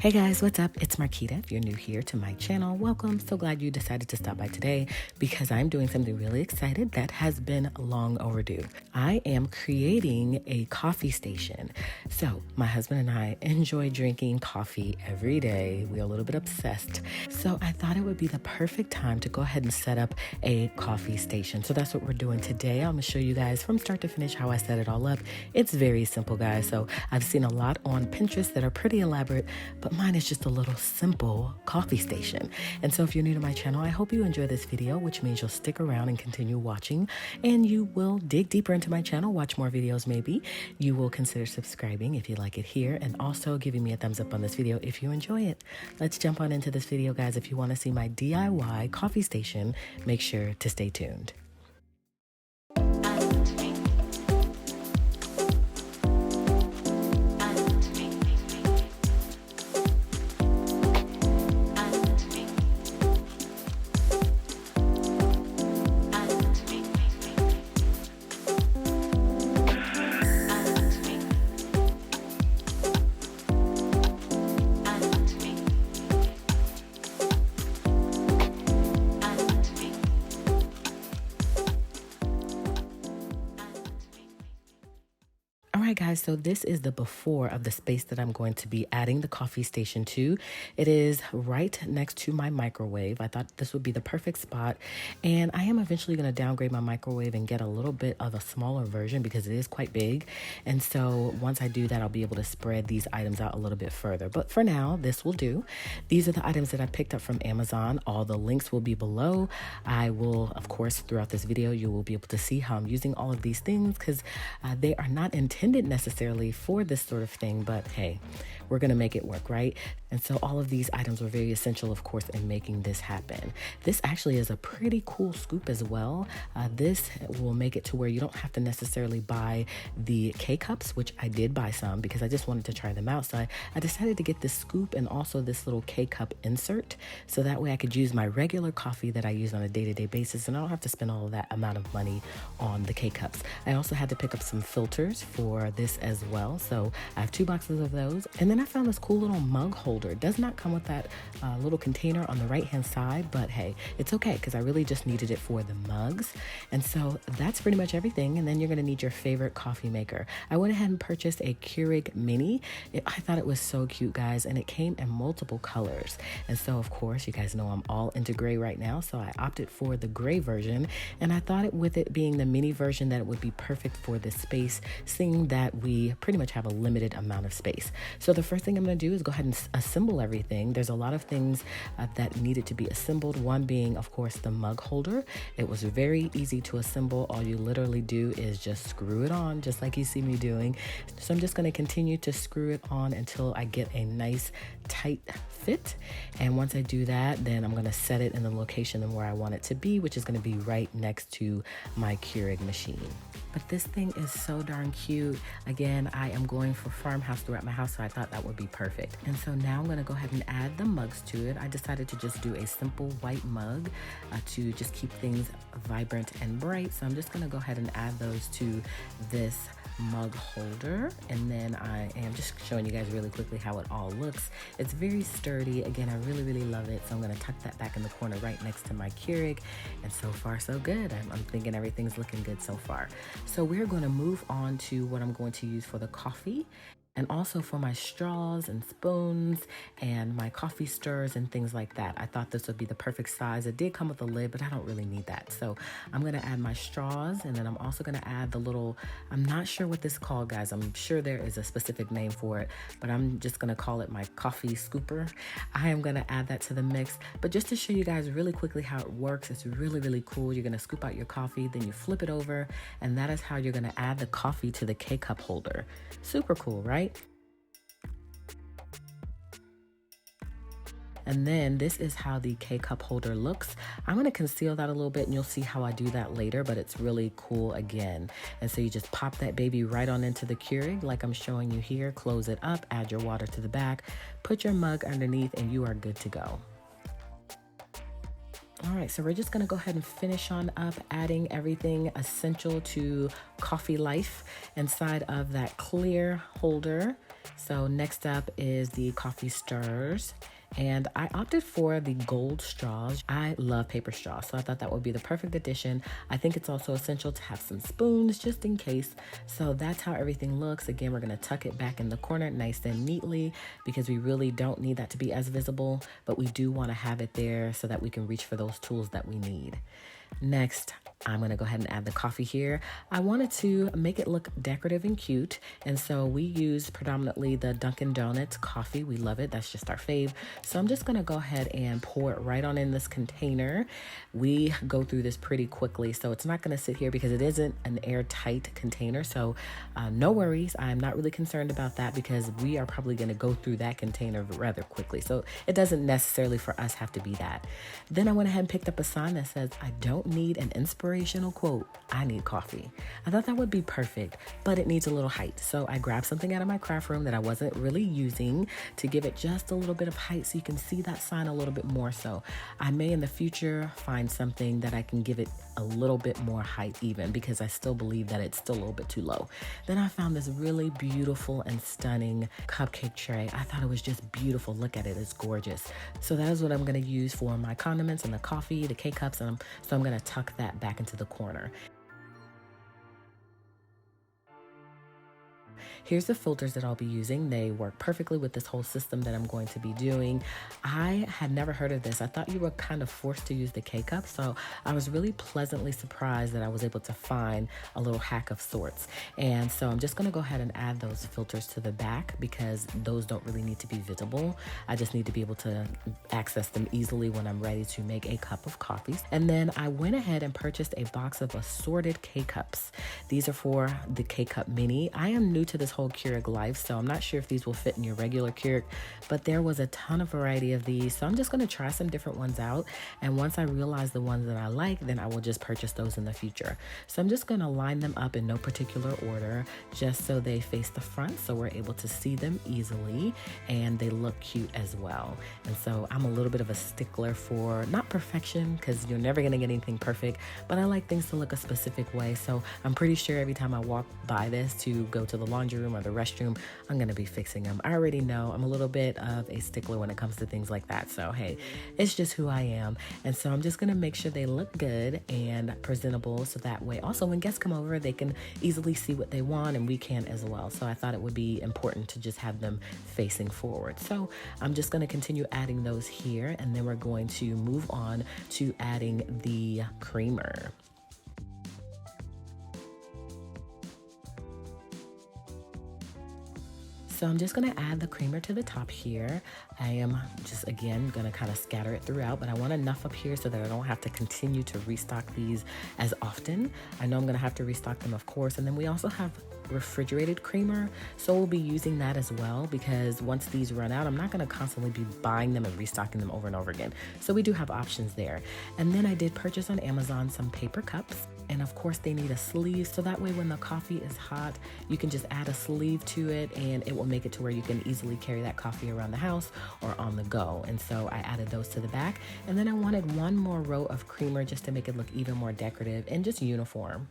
Hey guys, what's up? It's Marquita. If you're new here to my channel, welcome. So glad you decided to stop by today because I'm doing something really excited that has been long overdue. I am creating a coffee station. So my husband and I enjoy drinking coffee every day. We're a little bit obsessed. So I thought it would be the perfect time to go ahead and set up a coffee station. So that's what we're doing today. I'm gonna show you guys from start to finish how I set it all up. It's very simple, guys. So I've seen a lot on Pinterest that are pretty elaborate, but mine is just a little simple coffee station. And so if you're new to my channel, I hope you enjoy this video, which means you'll stick around and continue watching, and you will dig deeper into my channel, watch more videos maybe. You will consider subscribing if you like it here, and also giving me a thumbs up on this video if you enjoy it. Let's jump on into this video, guys. If you want to see my DIY coffee station, make sure to stay tuned. Alright guys, so this is the before of the space that I'm going to be adding the coffee station to. It is right next to my microwave. I thought this would be the perfect spot, and I am eventually going to downgrade my microwave and get a little bit of a smaller version because it is quite big. And so once I do that, I'll be able to spread these items out a little bit further. But for now, this will do. These are the items that I picked up from Amazon. All the links will be below. I will, of course, throughout this video, you will be able to see how I'm using all of these things because they are not intended necessarily for this sort of thing, but hey, we're gonna make it work, right? And so all of these items were very essential, of course, in making this happen. This actually is a pretty cool scoop as well. This will make it to where you don't have to necessarily buy the K-cups, which I did buy some because I just wanted to try them out. So I decided to get this scoop and also this little K-cup insert, so that way I could use my regular coffee that I use on a day-to-day basis, and I don't have to spend all of that amount of money on the K-cups. I also had to pick up some filters for this as well. So I have 2 boxes of those. And then I found this cool little mug holder. It does not come with that little container on the right-hand side, but hey, it's okay because I really just needed it for the mugs. And so that's pretty much everything. And then you're going to need your favorite coffee maker. I went ahead and purchased a Keurig Mini. I thought it was so cute, guys, and it came in multiple colors. And so, of course, you guys know I'm all into gray right now, so I opted for the gray version. And I thought with it being the mini version that it would be perfect for this space, seeing that we pretty much have a limited amount of space. So the first thing I'm going to do is go ahead and assemble everything. There's a lot of things that needed to be assembled. One being, of course, the mug holder. It was very easy to assemble. All you literally do is just screw it on, just like you see me doing. So I'm just going to continue to screw it on until I get a nice tight fit. And once I do that, then I'm going to set it in the location and where I want it to be, which is going to be right next to my Keurig machine. But this thing is so darn cute. Again, I am going for farmhouse throughout my house, so I thought that would be perfect. And so now I'm going to go ahead and add the mugs to it. I decided to just do a simple white mug to just keep things vibrant and bright. So I'm just going to go ahead and add those to this mug holder, and then I am just showing you guys really quickly how it all looks. It's very sturdy. Again, I really love it. So I'm going to tuck that back in the corner right next to my Keurig, and so far so good. I'm thinking everything's looking good so far. So we're going to move on to what I'm going to use for the coffee, and also for my straws and spoons and my coffee stirrers and things like that. I thought this would be the perfect size. It did come with a lid, but I don't really need that. So I'm gonna add my straws, and then I'm also gonna add the little, I'm not sure what this is called, guys. I'm sure there is a specific name for it, but I'm just gonna call it my coffee scooper. I am gonna add that to the mix, but just to show you guys really quickly how it works, it's really cool. You're gonna scoop out your coffee, then you flip it over, and that is how you're gonna add the coffee to the K-cup holder. Super cool, right? And then this is how the K-cup holder looks. I'm going to conceal that a little bit, and you'll see how I do that later, but it's really cool again. And so you just pop that baby right on into the Keurig like I'm showing you here. Close it up, add your water to the back, put your mug underneath, and you are good to go. All right, so we're just gonna go ahead and finish on up adding everything essential to coffee life inside of that clear holder. So next up is the coffee stirrers. And I opted for the gold straws. I love paper straws, so I thought that would be the perfect addition. I think it's also essential to have some spoons just in case. So that's how everything looks. Again, we're gonna tuck it back in the corner nice and neatly because we really don't need that to be as visible, but we do wanna have it there so that we can reach for those tools that we need. Next, I'm gonna go ahead and add the coffee here. I wanted to make it look decorative and cute, and so we use predominantly the Dunkin' Donuts coffee. We love it, that's just our fave. So I'm just gonna go ahead and pour it right on in this container. We go through this pretty quickly, so it's not gonna sit here because it isn't an airtight container, so no worries. I'm not really concerned about that because we are probably gonna go through that container rather quickly. So it doesn't necessarily for us have to be that. Then I went ahead and picked up a sign that says, I don't need an inspirational quote, I need coffee. I thought that would be perfect, but it needs a little height. So I grabbed something out of my craft room that I wasn't really using to give it just a little bit of height so you can see that sign a little bit more. So I may in the future find something that I can give it a little bit more height even because I still believe that it's still a little bit too low. Then I found this really beautiful and stunning cupcake tray. I thought it was just beautiful. Look at it, it's gorgeous. So that is what I'm gonna use for my condiments and the coffee, the K-cups, and so I'm gonna tuck that back into the corner. Here's the filters that I'll be using. They work perfectly with this whole system that I'm going to be doing. I had never heard of this. I thought you were kind of forced to use the K-cup, so I was really pleasantly surprised that I was able to find a little hack of sorts. And so I'm just gonna go ahead and add those filters to the back because those don't really need to be visible. I just need to be able to access them easily when I'm ready to make a cup of coffee. And then I went ahead and purchased a box of assorted K-cups. These are for the K-cup mini. I am new to this whole Keurig life, so I'm not sure if these will fit in your regular Keurig, but there was a ton of variety of these, so I'm just going to try some different ones out, and once I realize the ones that I like, then I will just purchase those in the future. So I'm just going to line them up in no particular order just so they face the front so we're able to see them easily and they look cute as well. And so I'm a little bit of a stickler for not perfection because you're never going to get anything perfect, but I like things to look a specific way. So I'm pretty sure every time I walk by this to go to the laundry room or the restroom, I'm gonna be fixing them. I already know I'm a little bit of a stickler when it comes to things like that. So hey, it's just who I am. And so I'm just gonna make sure they look good and presentable so that way also when guests come over, they can easily see what they want and we can as well. So I thought it would be important to just have them facing forward. So I'm just gonna continue adding those here and then we're going to move on to adding the creamer. So I'm just gonna add the creamer to the top here. I am just, again, gonna kind of scatter it throughout, but I want enough up here so that I don't have to continue to restock these as often. I know I'm gonna have to restock them, of course, and then we also have refrigerated creamer, so we'll be using that as well because once these run out, I'm not gonna constantly be buying them and restocking them over and over again. So we do have options there. And then I did purchase on Amazon some paper cups. And of course they need a sleeve, so that way when the coffee is hot, you can just add a sleeve to it and it will make it to where you can easily carry that coffee around the house or on the go. And so I added those to the back. And then I wanted one more row of creamer just to make it look even more decorative and just uniform.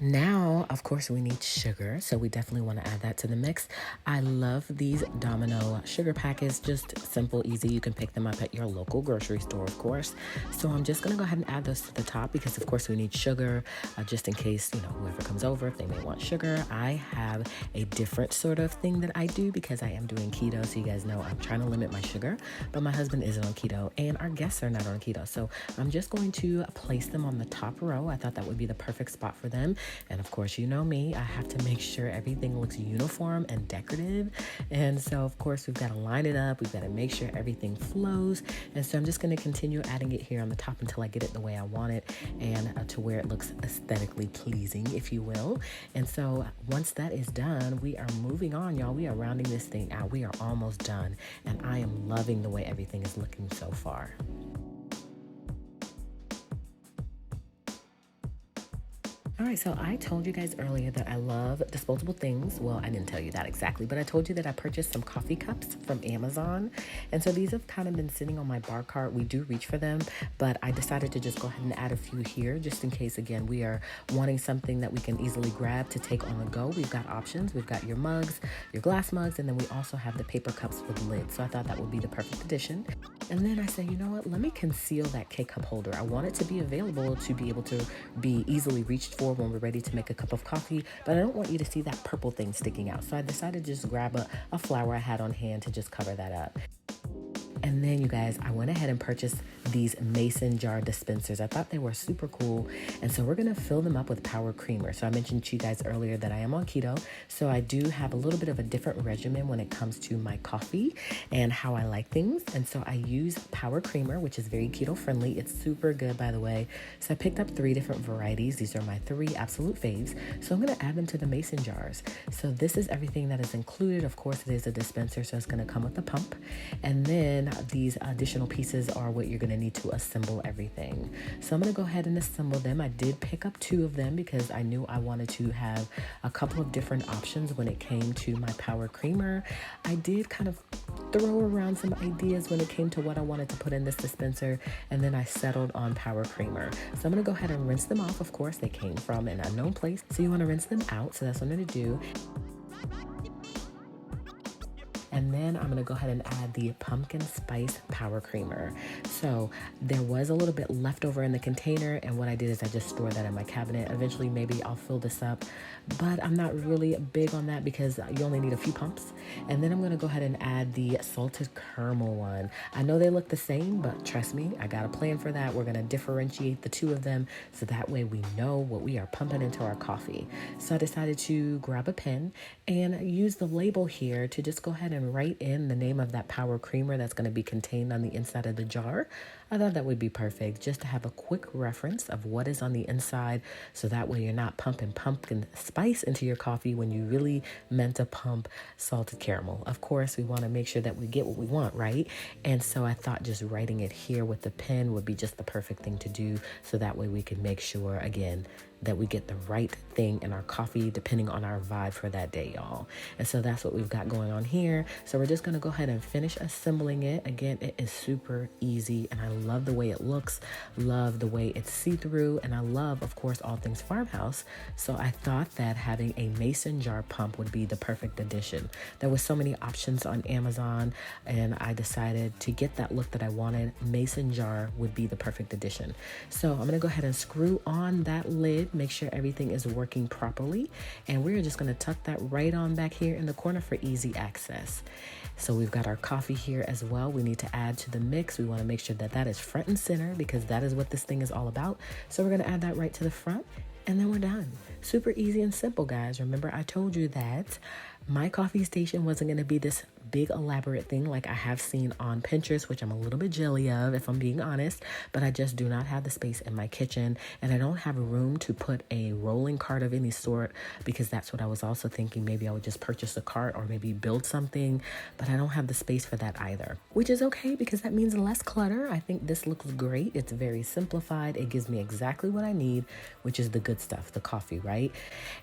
Now, of course, we need sugar, so we definitely want to add that to the mix. I love these Domino sugar packets, just simple, easy. You can pick them up at your local grocery store, of course. So I'm just going to go ahead and add those to the top because, of course, we need sugar just in case, you know, whoever comes over, if they may want sugar. I have a different sort of thing that I do because I am doing keto, so you guys know I'm trying to limit my sugar, but my husband isn't on keto and our guests are not on keto. So I'm just going to place them on the top row. I thought that would be the perfect spot for them. And of course, you know me, I have to make sure everything looks uniform and decorative. And so, of course, we've got to line it up. We've got to make sure everything flows. And so I'm just going to continue adding it here on the top until I get it the way I want it and to where it looks aesthetically pleasing, if you will. And so once that is done, we are moving on, y'all. We are rounding this thing out. We are almost done. And I am loving the way everything is looking so far. All right, so I told you guys earlier that I love disposable things. Well, I didn't tell you that exactly, but I told you that I purchased some coffee cups from Amazon. And so these have kind of been sitting on my bar cart. We do reach for them, but I decided to just go ahead and add a few here just in case, again, we are wanting something that we can easily grab to take on the go. We've got options. We've got your mugs, your glass mugs, and then we also have the paper cups with lids. So I thought that would be the perfect addition. And then I said, you know what, let me conceal that K-cup holder. I want it to be available to be able to be easily reached for when we're ready to make a cup of coffee, but I don't want you to see that purple thing sticking out. So I decided to just grab a flower I had on hand to just cover that up. And then, you guys, I went ahead and purchased these mason jar dispensers. I thought they were super cool. And so we're going to fill them up with power creamer. So I mentioned to you guys earlier that I am on keto. So I do have a little bit of a different regimen when it comes to my coffee and how I like things. And so I use power creamer, which is very keto friendly. It's super good, by the way. So I picked up 3 different varieties. These are my 3 absolute faves. So I'm going to add them to the mason jars. So this is everything that is included. Of course, it is a dispenser, so it's going to come with the pump. And then these additional pieces are what you're going to need to assemble everything. So I'm going to go ahead and assemble them. I did pick up 2 of them because I knew I wanted to have a couple of different options when it came to my power creamer. I did kind of throw around some ideas when it came to what I wanted to put in this dispenser, and then I settled on power creamer. So I'm going to go ahead and rinse them off. Of course, they came from an unknown place, so you want to rinse them out. So that's what I'm going to do. And then I'm gonna go ahead and add the pumpkin spice power creamer. So there was a little bit left over in the container, and what I did is I just stored that in my cabinet. Eventually, maybe I'll fill this up, but I'm not really big on that because you only need a few pumps. And then I'm gonna go ahead and add the salted caramel one. I know they look the same, but trust me, I got a plan for that. We're gonna differentiate the 2 of them so that way we know what we are pumping into our coffee. So I decided to grab a pen and use the label here to just go ahead and write in the name of that power creamer that's going to be contained on the inside of the jar. I thought that would be perfect just to have a quick reference of what is on the inside, so that way you're not pumping pumpkin spice into your coffee when you really meant to pump salted caramel. Of course, we want to make sure that we get what we want, right? And so I thought just writing it here with the pen would be just the perfect thing to do, so that way we can make sure, again, that we get the right thing in our coffee depending on our vibe for that day, y'all. And so that's what we've got going on here. So we're just gonna go ahead and finish assembling it. Again, it is super easy, and I love the way it looks, love the way it's see-through, and I love, of course, all things farmhouse. So I thought that having a mason jar pump would be the perfect addition. There was so many options on Amazon, and I decided to get that look that I wanted. Mason jar would be the perfect addition. So I'm gonna go ahead and screw on that lid, make sure everything is working properly, and we're just going to tuck that right on back here in the corner for easy access. So we've got our coffee here as well. We need to add to the mix. We want to make sure that that is front and center because that is what this thing is all about. So we're going to add that right to the front, and then we're done. Super easy and simple, guys. Remember, I told you that my coffee station wasn't going to be this big elaborate thing like I have seen on Pinterest, which I'm a little bit jelly of, if I'm being honest, but I just do not have the space in my kitchen, and I don't have room to put a rolling cart of any sort, because that's what I was also thinking. Maybe I would just purchase a cart or maybe build something, but I don't have the space for that either, which is okay because that means less clutter. I think this looks great. It's very simplified. It gives me exactly what I need, which is the good stuff, the coffee, right?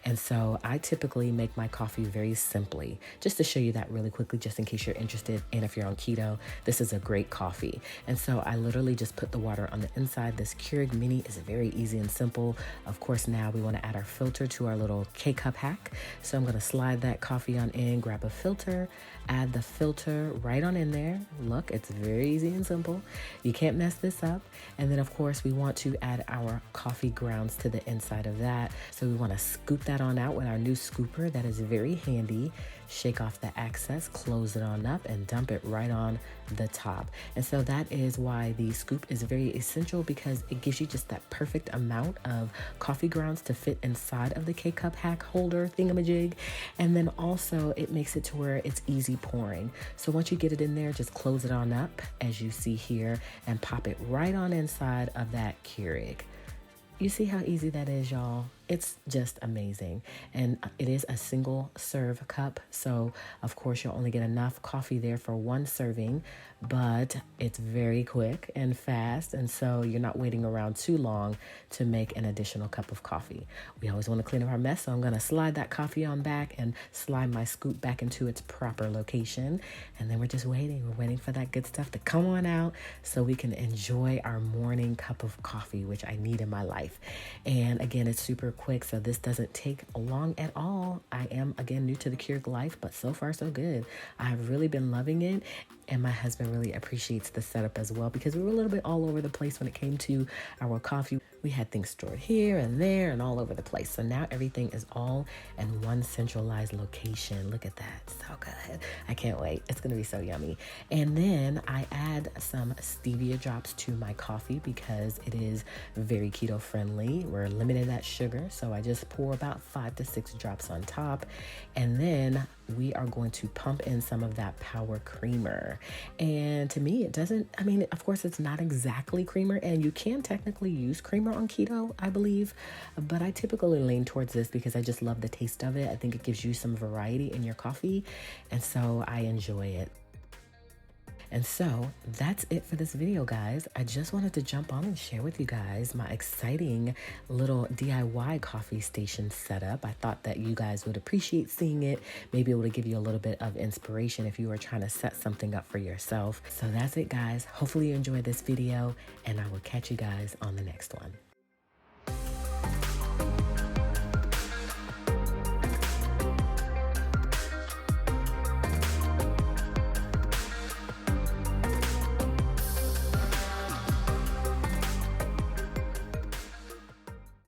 And so I typically make my coffee very simply. Just to show you that really quickly, just in case you're interested, and if you're on keto, this is a great coffee. And so I literally just put the water on the inside. This Keurig Mini is very easy and simple. Of course, now we want to add our filter to our little K-cup hack. So I'm going to slide that coffee on in, grab a filter, add the filter right on in there. Look, it's very easy and simple. You can't mess this up. And then, of course, we want to add our coffee grounds to the inside of that. So we want to scoop that on out with our new scooper. That is very handy. Shake off the excess, close it on up, and dump it right on the top. And so that is why the scoop is very essential, because it gives you just that perfect amount of coffee grounds to fit inside of the K-cup hack holder thingamajig. And then also it makes it to where it's easy pouring. So once you get it in there, just close it on up as you see here and pop it right on inside of that Keurig. You see how easy that is, y'all? It's just amazing. And it is a single serve cup. So, of course, you'll only get enough coffee there for one serving, but it's very quick and fast. And so you're not waiting around too long to make an additional cup of coffee. We always want to clean up our mess. So I'm going to slide that coffee on back and slide my scoop back into its proper location. And then we're just waiting. We're waiting for that good stuff to come on out so we can enjoy our morning cup of coffee, which I need in my life. And again, it's super quick, so this doesn't take long at all. I am, again, new to the Keurig life, but so far so good. I've really been loving it, and my husband really appreciates the setup as well, because we were a little bit all over the place when it came to our coffee. We had things stored here and there and all over the place. So now everything is all in one centralized location. Look at that. So good. I can't wait. It's going to be so yummy. And then I add some stevia drops to my coffee because it is very keto friendly. We're limiting that sugar. So I just pour about 5 to 6 drops on top. And then we are going to pump in some of that power creamer. And to me, it doesn't, I mean, of course, it's not exactly creamer, and you can technically use creamer on keto, I believe, but I typically lean towards this because I just love the taste of it. I think it gives you some variety in your coffee, and so I enjoy it. And so that's it for this video, guys. I just wanted to jump on and share with you guys my exciting little DIY coffee station setup. I thought that you guys would appreciate seeing it, maybe able to give you a little bit of inspiration if you are trying to set something up for yourself. So that's it, guys. Hopefully you enjoyed this video, and I will catch you guys on the next one.